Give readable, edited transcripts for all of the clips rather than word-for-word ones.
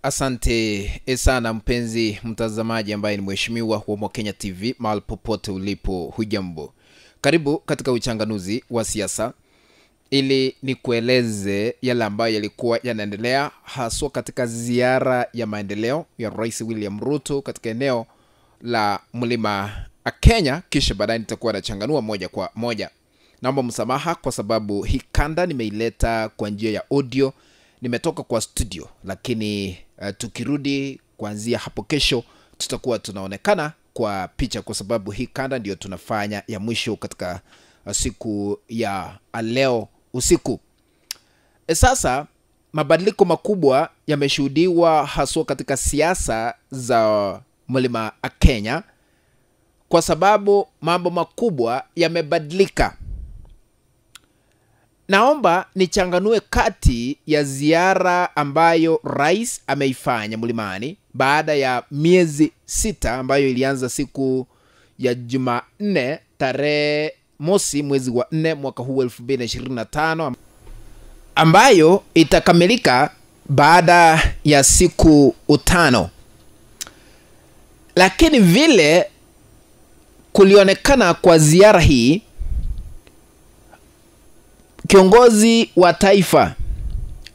Asante sana mpenzi mtazamaji ambaye ni mheshimiwa wa Mokenya TV mahali popote ulipo, hujambo. Karibu katika uchanganuzi wa siasa ili nikueleze yale ambayo yalikuwa yanaendelea haswa katika ziara ya maendeleo ya Rais William Ruto katika eneo la Mlima Kenya, kisha baadaye nitakuwa nachanganua moja kwa moja. Naomba msamaha kwa sababu hii kanda nimeileta kwa njia ya audio. Nimetoka kwa studio, lakini tukirudi kuanzia hapo kesho tutakuwa tunaonekana kwa picha kwa sababu hii kanda ndio tunafanya ya mwisho katika siku ya leo usiku. Sasa mabadiliko makubwa yameshuhudiwa haswa katika siasa za Mlima Kenya kwa sababu mambo makubwa yamebadilika. Naomba nichanganue kati ya ziara ambayo rais ameifanya mlimani baada ya miezi 6 ambayo ilianza siku ya Jumanne tarehe mosi mwezi wa 4 mwaka huu 2025 ambayo itakamilika baada ya siku 5. Lakini vile kulionekana kwa ziara hii, kiongozi wa taifa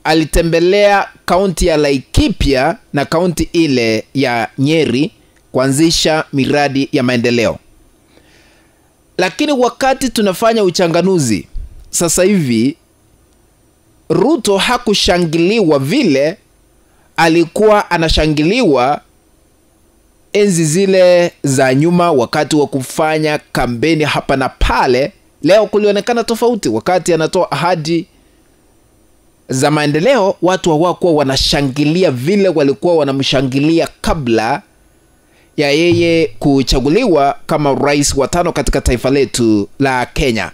alitembelea kaunti ya Laikipia na kaunti ile ya Nyeri kuanzisha miradi ya maendeleo. Lakini wakati tunafanya uchanganuzi sasa hivi, Ruto hakushangiliwa vile alikuwa anashangiliwa enzi zile za nyuma wakati wa kufanya kampeni hapa na pale. Leo kulionekana tofauti. Wakati anatoa ahadi za maendeleo, watu hawakuwa wanashangilia vile walikuwa wanamshangilia kabla ya yeye kuchaguliwa kama rais wa 5 katika taifa letu la Kenya.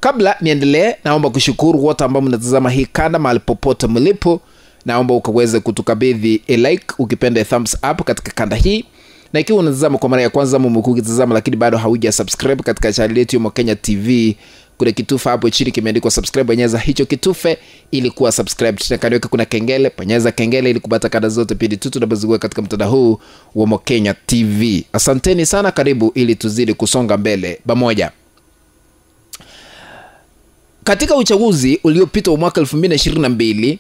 Kabla niendelee, naomba kushukuru wote ambao mnatazama hii kanda mahali popote mlipo. Naomba ukaweze kutukabidhi a like, ukipenda thumbs up katika kanda hii. Na ikiwa unatazama kwa mara ya kwanza umekuwa ukitazama lakini bado hauja subscribe katika channel yetu ya Mokenya TV, kuna kitufe hapo chini kimeandikwa subscribe, bonyeza hicho kitufe ili kuwa subscribe. Kando kuna kengele, bonyeza kengele ili kupata kada zote pindi tu tunapozungua katika mtandao huu wa Mokenya TV. Asanteni sana, karibu ili tuzidi kusonga mbele pamoja. Katika uchaguzi uliopita wa mwaka 2022,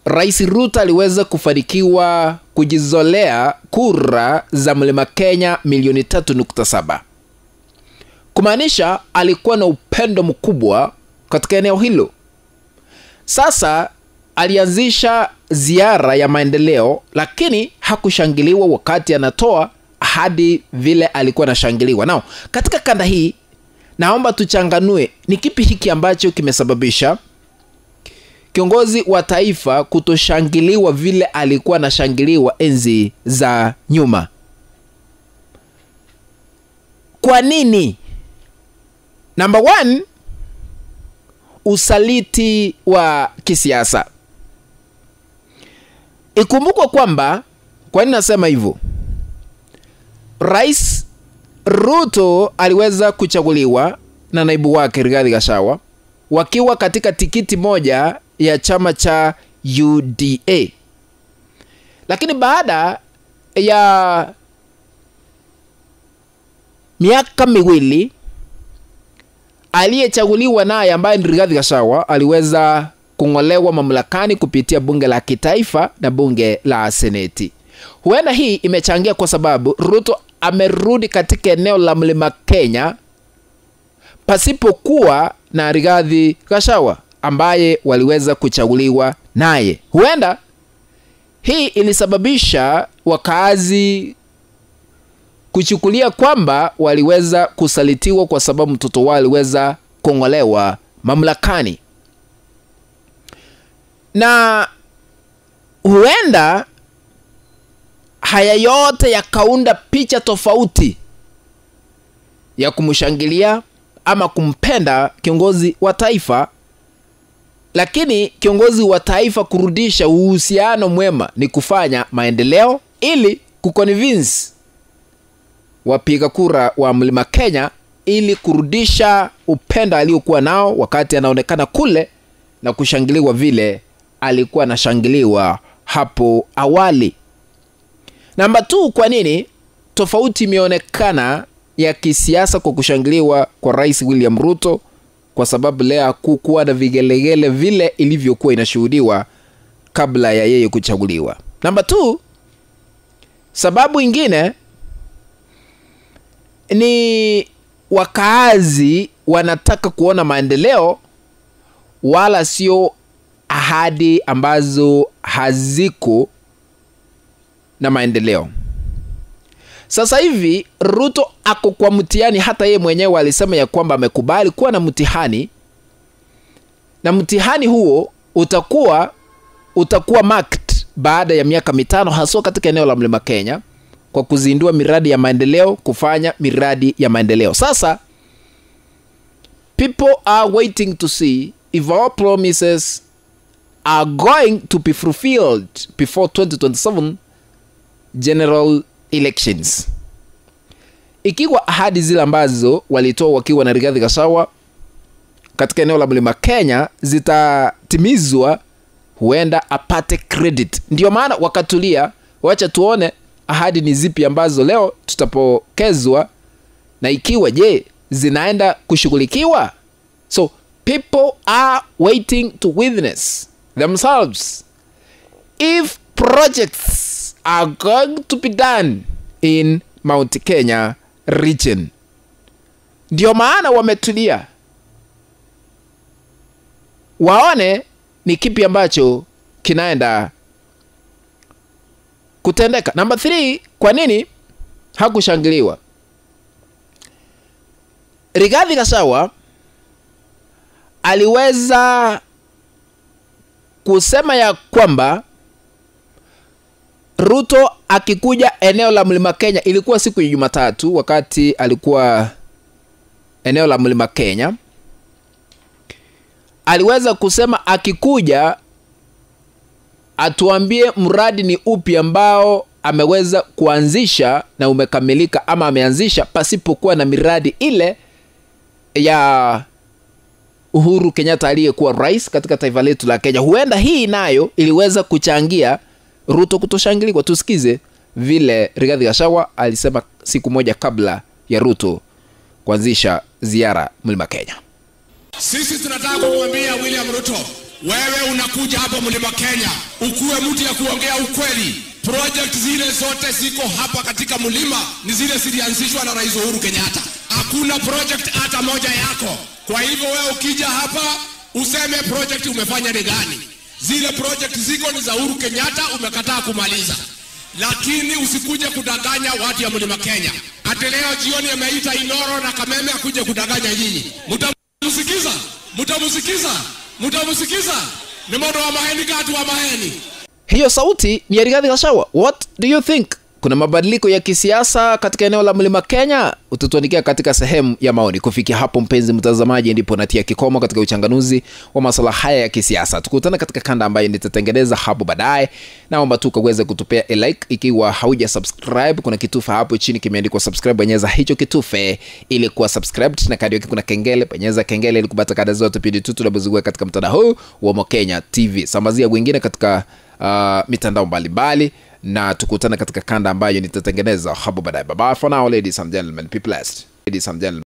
Rais Ruto aliweza kufanikiwa kujizolea kura za Mlima Kenya milioni 3.7. Kumaanisha alikuwa na upendo mkubwa katika eneo hilo. Sasa alianzisha ziara ya maendeleo, lakini hakushangiliwa wakati anatoa ahadi vile alikuwa anashangiliwa. Nao katika kanda hii naomba tuchanganue ni kipi hiki ambacho kimesababisha kiongozi wa taifa kutoshangiliwa vile alikuwa anashangiliwa enzi za nyuma. Kwa nini? Number 1, usaliti wa kisiasa. Ikumbukwe kwamba, kwa nini nasema hivyo? Rais Ruto aliweza kuchaguliwa na naibu wake Rigathi Gachagua wakiwa katika tikiti moja ya chama cha UDA. Lakini baada ya miaka miwili, aliyechaguliwa naye ambaye ni Rigathi Gachagua aliweza kungolewa mamlakani kupitia bunge la kitaifa na bunge la seneti. Huenda hii imechangia kwa sababu Ruto amerudi katika eneo la Mlima Kenya pasipokuwa na Rigathi Gachagua ambaye waliweza kuchaguliwa naye. Huenda hii ilisababisha wakazi kuchukulia kwamba waliweza kusalitiwa kwa sababu mtoto wao aliweza kongolewa mamlakani. Na huenda haya yote yakaunda picha tofauti ya kumshangilia ama kumpenda kiongozi wa taifa. Lakini kiongozi wa taifa kurudisha uhusiano mwema ni kufanya maendeleo ili kuconvince wapiga kura wa Mlima Kenya ili kurudisha upendo aliokuwa nao wakati anaonekana kule na kushangiliwa vile alikuwa anashangiliwa hapo awali. Namba 2, kwa nini tofauti imeonekana ya kisiasa kwa kushangiliwa kwa Rais William Ruto? Kwa sababu leo hakukuwa na vigelegele vile ilivyokuwa inashuhudiwa kabla ya yeye kuchaguliwa. Namba 2, sababu ingine ni wakaazi wanataka kuona maendeleo wala sio ahadi ambazo haziko na maendeleo. Sasa hivi Ruto ako kwa mtihani, hata yeye mwenyewe alisema ya kwamba amekubali kuwa na mtihani, na mtihani huo utakuwa marked baada ya miaka 5 haswa katika eneo la Mlima Kenya kwa kuzindua miradi ya maendeleo, kufanya miradi ya maendeleo. Sasa people are waiting to see if our promises are going to be fulfilled before 2027 general elections. Ikiwa ahadi zile ambazo walitoa wakiwa na Rigathi Gachagua katika eneo la Mlima Kenya zitatimizwa, huenda apate credit. Ndio maana wakatulia, wacha tuone ahadi ni zipi ambazo leo tutapokezwa na ikiwa je zinaenda kushughulikiwa. So people are waiting to witness themselves if projects are going to be done in Mount Kenya region. Ndio maana wametulia waone ni kipi ambacho kinaenda kutendeka. Number 3, kwa nini hakushangiliwa? Rigathi Gachagua aliweza kusema ya kwamba Ruto akikuja eneo la Mlima Kenya, ilikuwa siku ya Jumatatu wakati alikuwa eneo la Mlima Kenya, aliweza kusema akikuja atuambie mradi ni upi ambao ameweza kuanzisha na umekamilika ama ameanzisha pasipokuwa na miradi ile ya Uhuru Kenyatta aliyekuwa rais katika taifa letu la Kenya. Huenda hii nayo iliweza kuchangia Ruto kutoshangiliwa. Tusikize vile Rigathi Gachagua alisema siku moja kabla ya Ruto kuanzisha ziara Mlima Kenya. Sisi tunataka kumwambia William Ruto, wewe unakuja hapa Mlima Kenya, ukuwe mtu ya kuongea ukweli. Project zile zote ziko hapa katika mlima ni zile zilianzishwa na Rais Uhuru Kenyatta. Hakuna project hata moja yako. Kwa hivyo wewe ukija hapa useme project umefanya ni gani. Zile project ziko ni za Uhuru Kenyatta, umekataa kumaliza. Lakini usikuje kudanganya watu ya Mlima Kenya. Ati leo jioni ameita Inoro na Kameme akuje kudanganya nyinyi. Mutamusikiza. Ni modo wa maheni katu wa maheni. Hiyo sauti ni ya Rigathi Gachagua. What do you think? Kuna mabadiliko ya kisiasa katika eneo la Mlima Kenya? Utatuandikia katika sehemu ya maoni. Kufikia hapo mpenzi mtazamaji, ndipo natia kikomo katika uchanganuzi wa masuala haya ya kisiasa. Tukutane katika kanda ambayo nitatengeneza hapo baadaye. Naomba tu kaweze kutupea a like ikiwa hauja subscribe. Kuna kitufe hapo chini kimeandikwa subscribe, bonyeza hicho kitufe ili kuwa subscribed, na kadi yake kuna kengele, bonyeza kengele ili kupata kada zote pindi tu tunapozungua katika mtandao huu wa Mokenya TV. Sambazia wengine katika mitandao mbalimbali, na tukutane katika kanda ambayo nitatengeneza hapo baadaye. Bye bye for now, ladies and gentlemen. Be blessed. Ladies and gentlemen.